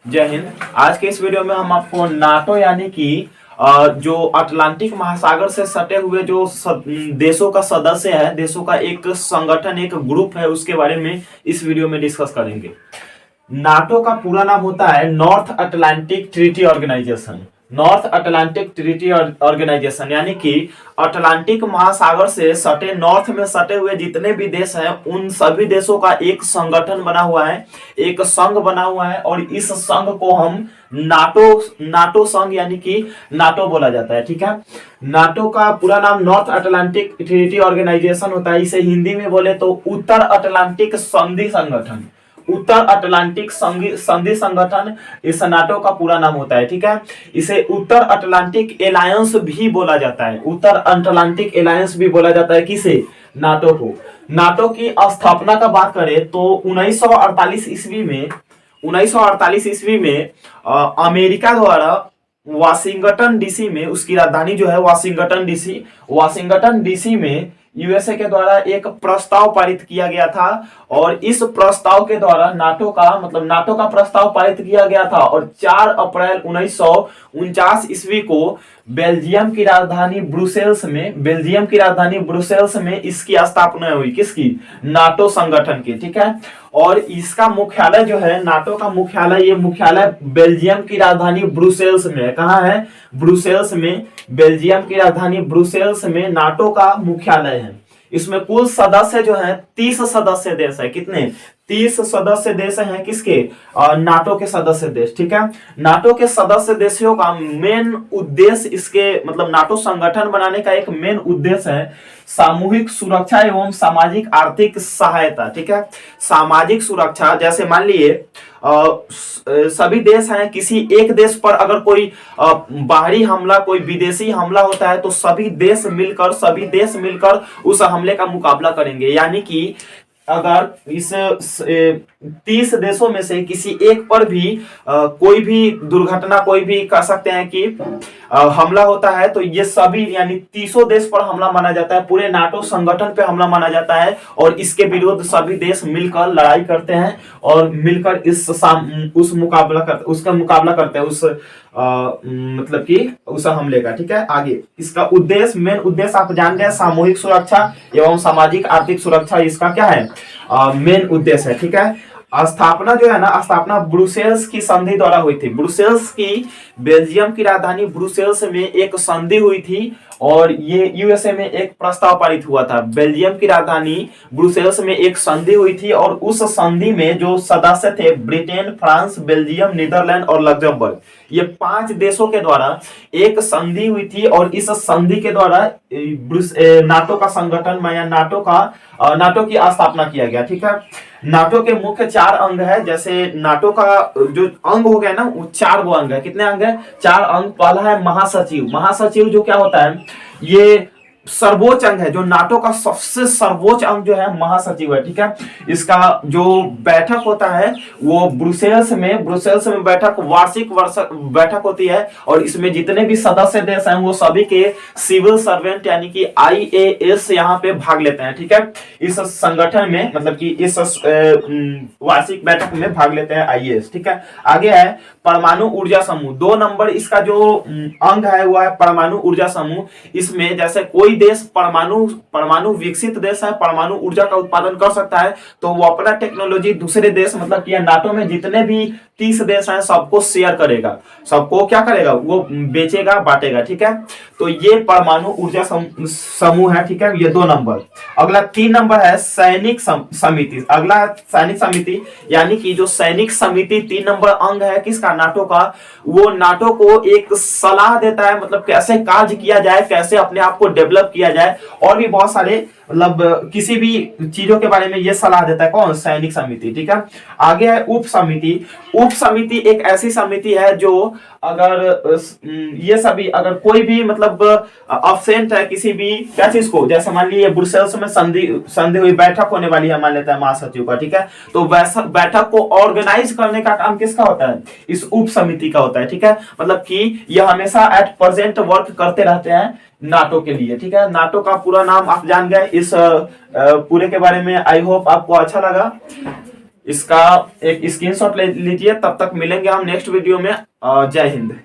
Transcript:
जय हिंद। आज के इस वीडियो में हम आपको नाटो यानी कि जो अटलांटिक महासागर से सटे हुए जो देशों का सदस्य है, देशों का एक संगठन, एक ग्रुप है, उसके बारे में इस वीडियो में डिस्कस करेंगे। नाटो का पूरा नाम होता है North Atlantic Treaty Organisation. North Atlantic Treaty Organisation यानी कि अटलांटिक महासागर से सटे, नॉर्थ में सटे हुए जितने भी देश हैं उन सभी देशों का एक संगठन बना हुआ है, एक संघ बना हुआ है। और इस संघ को हम नाटो संघ यानी कि नाटो बोला जाता है। ठीक है, नाटो का पूरा नाम नॉर्थ अटलांटिक ट्रीटी ऑर्गेनाइजेशन होता है। इसे हिंदी में बोले तो उत्तर अटलांटिक संधि संगठन, उत्तर अटलांटिक संधि संगठन इस नाटो का पूरा नाम होता है। ठीक है, इसे उत्तर अटलांटिक एलायंस भी बोला जाता है, उत्तर अटलांटिक एलायंस भी बोला जाता है। किसे? नाटो को। नाटो की स्थापना का बात करें तो 1948 ईस्वी में, 1948 ईस्वी में अमेरिका द्वारा वाशिंगटन डीसी में, उसकी राजधानी जो है वाशिंगटन डीसी, वाशिंगटन डीसी में यूएसए के द्वारा एक प्रस्ताव पारित किया गया था। और इस प्रस्ताव के द्वारा नाटो का प्रस्ताव पारित किया गया था। और 4 अप्रैल 1949 ईस्वी को बेल्जियम की राजधानी ब्रुसेल्स में इसकी स्थापना हुई। किसकी? नाटो संगठन की। ठीक है, और इसका मुख्यालय जो है, नाटो का मुख्यालय, ये मुख्यालय बेल्जियम की राजधानी ब्रुसेल्स में है। कहाँ है? ब्रुसेल्स में, बेल्जियम की राजधानी ब्रुसेल्स में नाटो का मुख्यालय है। इसमें कुल सदस्य जो है 30 सदस्य देश है। कितने? 30 सदस्य देश हैं। किसके? नाटो के सदस्य देश। ठीक है, नाटो के सदस्य देशों का मेन उद्देश्य, इसके नाटो संगठन बनाने का एक मेन उद्देश्य है सामूहिक सुरक्षा एवं सामाजिक आर्थिक सहायता। ठीक है, सामाजिक सुरक्षा, जैसे मान लिए सभी देश हैं, किसी एक देश पर अगर कोई बाहरी हमला, कोई विदेशी हमला होता है तो सभी देश मिलकर उस हमले का मुकाबला करेंगे। यानी कि अगर इस 30 देशों में से किसी एक पर भी कोई भी दुर्घटना, कोई भी कह सकते हैं कि हमला होता है तो ये सभी यानी 30 देश पर हमला माना जाता है, पूरे नाटो संगठन पे हमला माना जाता है। और इसके विरुद्ध सभी देश मिलकर लड़ाई करते हैं और मिलकर उसका मुकाबला करते हैं, उस हमले का। ठीक है, आगे इसका उद्देश्य, मेन उद्देश्य आप जान गए, सामूहिक सुरक्षा एवं सामाजिक आर्थिक सुरक्षा इसका क्या है? मेन उद्देश्य है। ठीक है, स्थापना जो है ना, स्थापना ब्रुसेल्स की संधि द्वारा हुई थी। ब्रुसेल्स की, बेल्जियम की राजधानी ब्रुसेल्स में एक संधि हुई थी और ये यूएसए में एक प्रस्ताव पारित हुआ था। बेल्जियम की राजधानी ब्रुसेल्स में एक संधि हुई थी और उस संधि में जो सदस्य थे, ब्रिटेन, फ्रांस, बेल्जियम, नीदरलैंड और लग्जमबर्ग, ये 5 देशों के द्वारा एक संधि हुई थी। और इस संधि के द्वारा नाटो का संगठन या नाटो की स्थापना किया गया। ठीक है, नाटो के मुख्य 4 अंग है। जैसे नाटो का जो अंग हो गया ना, वो 4 गो अंग है। कितने अंग है? 4 अंग। पहला है महासचिव। महासचिव जो क्या होता है, ये सर्वोच्च अंग है, जो नाटो का सबसे सर्वोच्च अंग जो है महासचिव है। ठीक है, इसका जो बैठक होता है वो ब्रुसेल्स में वार्षिक बैठक होती है। और इसमें जितने भी सदस्य देश हैं वो सभी के सिविल सर्वेंट यानी कि आईएएस यहाँ पे भाग लेते हैं। ठीक है, इस संगठन में, इस वार्षिक बैठक में भाग लेते हैं आईएएस। ठीक है, आगे है परमाणु ऊर्जा समूह। 2 नंबर इसका जो अंग है वो है परमाणु ऊर्जा समूह। इसमें जैसे कोई देश परमाणु विकसित देश है, परमाणु ऊर्जा का उत्पादन कर सकता है, तो वो अपना टेक्नोलॉजी दूसरे देश, नाटो में जितने भी 30 देश हैं सबको शेयर करेगा, सबको क्या करेगा? वो बेचेगा, बांटेगा। ठीक है, तो ये परमाणु ऊर्जा समूह है। ठीक है, ये 2 नंबर। अगला 3 नंबर है सैनिक समिति। अगला सैनिक समिति यानी कि जो सैनिक समिति 3 नंबर अंग है किसका? नाटो का। वो नाटो को एक सलाह देता है, कैसे कार्य किया जाए, कैसे अपने आप को डेवलप किया जाए, और भी बहुत सारे किसी भी चीजों के बारे में ये सलाह देता है। कौन? सैनिक समिति। ठीक है, आगे है उप समिति। उप समिति एक ऐसी समिति है जो अगर ये सभी, अगर कोई भी अब्सेंट है किसी भी क्या चीज को, जैसे मान लीजिए ब्रुसेल्स में संधि हुई, बैठक होने वाली है, मान लेता है महासचिव का। ठीक है, तो वैसा बैठक को ऑर्गेनाइज करने का काम किसका होता है? इस उप समिति का होता है। ठीक है, कि यह हमेशा एट प्रेजेंट वर्क करते रहते हैं नाटो के लिए। ठीक है, नाटो का पूरा नाम आप जान गए। इस पूरे के बारे में आई होप आपको अच्छा लगा। इसका एक स्क्रीनशॉट ले लीजिए। तब तक मिलेंगे हम नेक्स्ट वीडियो में। जय हिंद।